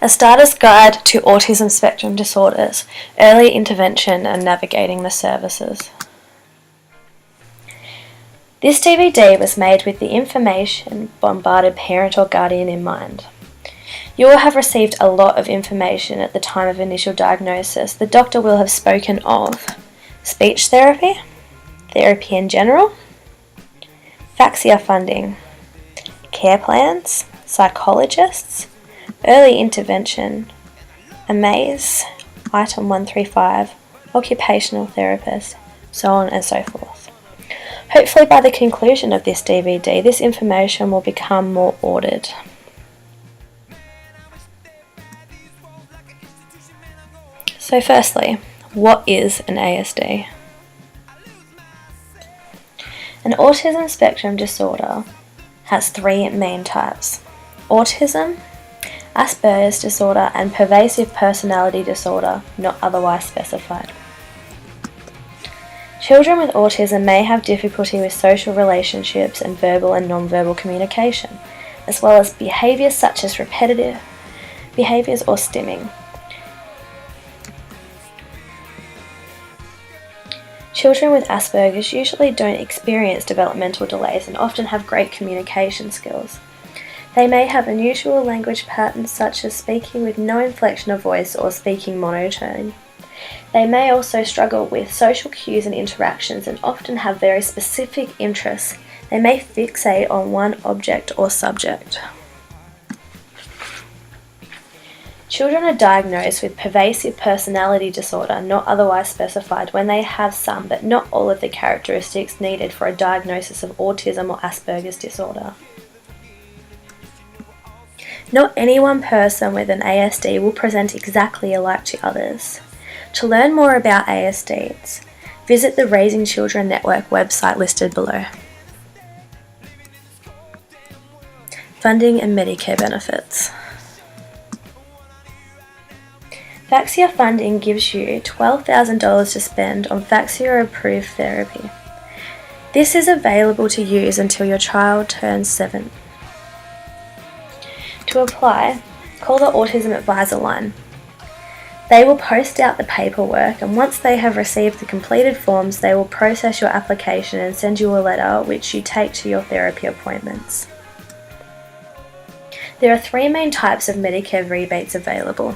A Starter's Guide to Autism Spectrum Disorders, Early Intervention and Navigating the Services. This DVD was made with the information bombarded parent or guardian in mind. You will have received a lot of information at the time of initial diagnosis. The doctor will have spoken of speech therapy, therapy in general, FAXIA funding, care plans, psychologists, early intervention, AMAZE, item 135, occupational therapist, so on and so forth. Hopefully by the conclusion of this DVD, this information will become more ordered. So firstly, what is an ASD? An autism spectrum disorder has three main types: autism, Asperger's disorder, and pervasive personality disorder, not otherwise specified. Children with autism may have difficulty with social relationships and verbal and non-verbal communication, as well as behaviours such as repetitive behaviours or stimming. Children with Asperger's usually don't experience developmental delays and often have great communication skills. They may have unusual language patterns such as speaking with no inflection of voice or speaking monotone. They may also struggle with social cues and interactions and often have very specific interests. They may fixate on one object or subject. Children are diagnosed with pervasive personality disorder, not otherwise specified, when they have some but not all of the characteristics needed for a diagnosis of autism or Asperger's disorder. Not any one person with an ASD will present exactly alike to others. To learn more about ASDs, visit the Raising Children Network website listed below. Funding and Medicare benefits. FAXIA funding gives you $12,000 to spend on FAXIA-approved therapy. This is available to use until your child turns 7. To apply, call the Autism Advisor line. They will post out the paperwork, and once they have received the completed forms, they will process your application and send you a letter which you take to your therapy appointments. There are 3 main types of Medicare rebates available.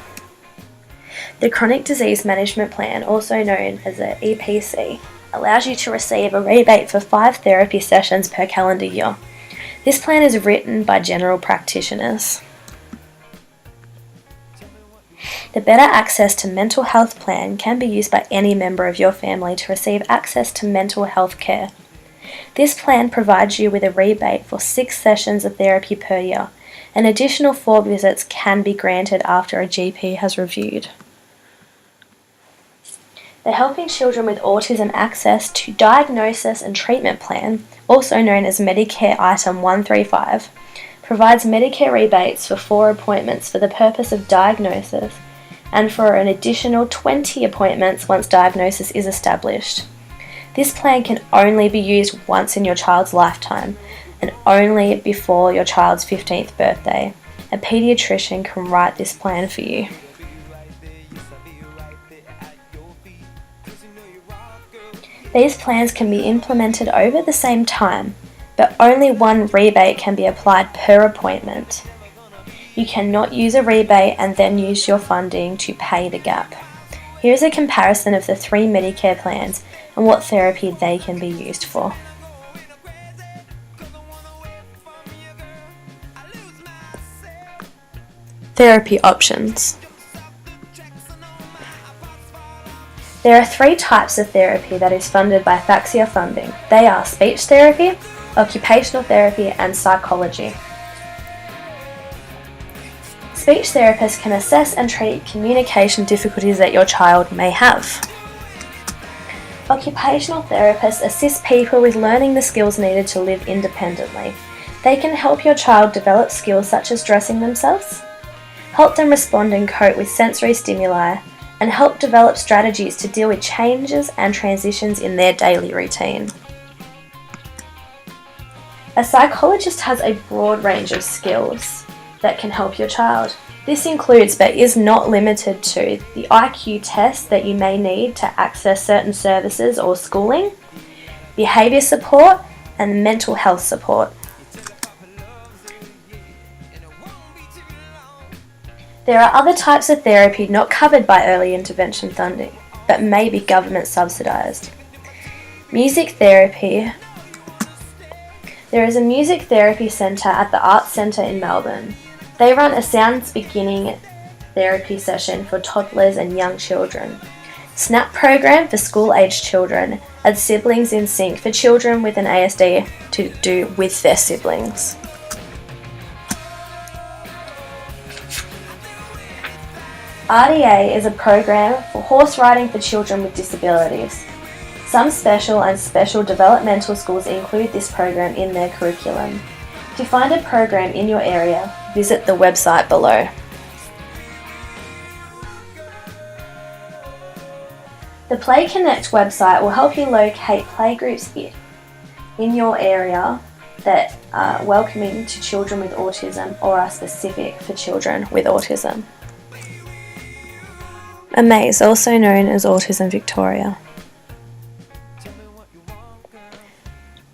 The Chronic Disease Management Plan, also known as the EPC, allows you to receive a rebate for 5 therapy sessions per calendar year. This plan is written by general practitioners. The Better Access to Mental Health Plan can be used by any member of your family to receive access to mental health care. This plan provides you with a rebate for 6 sessions of therapy per year. An additional 4 visits can be granted after a GP has reviewed. The Helping Children with Autism Access to Diagnosis and Treatment Plan, also known as Medicare Item 135, provides Medicare rebates for 4 appointments for the purpose of diagnosis and for an additional 20 appointments once diagnosis is established. This plan can only be used once in your child's lifetime and only before your child's 15th birthday. A pediatrician can write this plan for you. These plans can be implemented over the same time, but only 1 rebate can be applied per appointment. You cannot use a rebate and then use your funding to pay the gap. Here is a comparison of the 3 Medicare plans and what therapy they can be used for. Therapy options. There are 3 types of therapy that is funded by FAXIA funding. They are speech therapy, occupational therapy, and psychology. Speech therapists can assess and treat communication difficulties that your child may have. Occupational therapists assist people with learning the skills needed to live independently. They can help your child develop skills such as dressing themselves, help them respond and cope with sensory stimuli, and help develop strategies to deal with changes and transitions in their daily routine. A psychologist has a broad range of skills. that can help your child. This includes, but is not limited to, the IQ test that you may need to access certain services or schooling, behaviour support, and mental health support. There are other types of therapy not covered by early intervention funding, but may be government subsidised. Music therapy. There is a music therapy centre at the Arts Centre in Melbourne. They run a sounds beginning therapy session for toddlers and young children. SNAP program for school-aged children, and Siblings in Sync for children with an ASD to do with their siblings. RDA is a program for horse riding for children with disabilities. Some special and special developmental schools include this program in their curriculum. To find a program in your area, visit the website below. The Play Connect website will help you locate playgroups in your area that are welcoming to children with autism or are specific for children with autism. AMAZE, also known as Autism Victoria.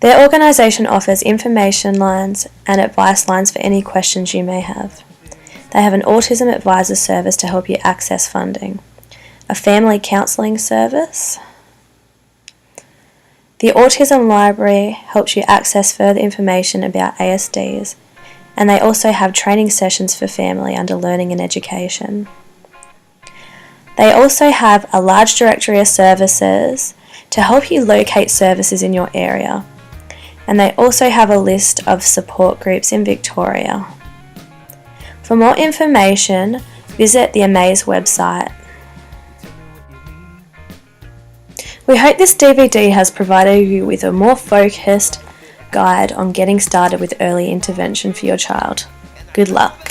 Their organisation offers information lines and advice lines for any questions you may have. They have an autism advisor service to help you access funding, a family counselling service. The Autism Library helps you access further information about ASDs, and they also have training sessions for family under Learning and Education. They also have a large directory of services to help you locate services in your area, and they also have a list of support groups in Victoria. For more information, visit the AMAZE website. We hope this DVD has provided you with a more focused guide on getting started with early intervention for your child. Good luck.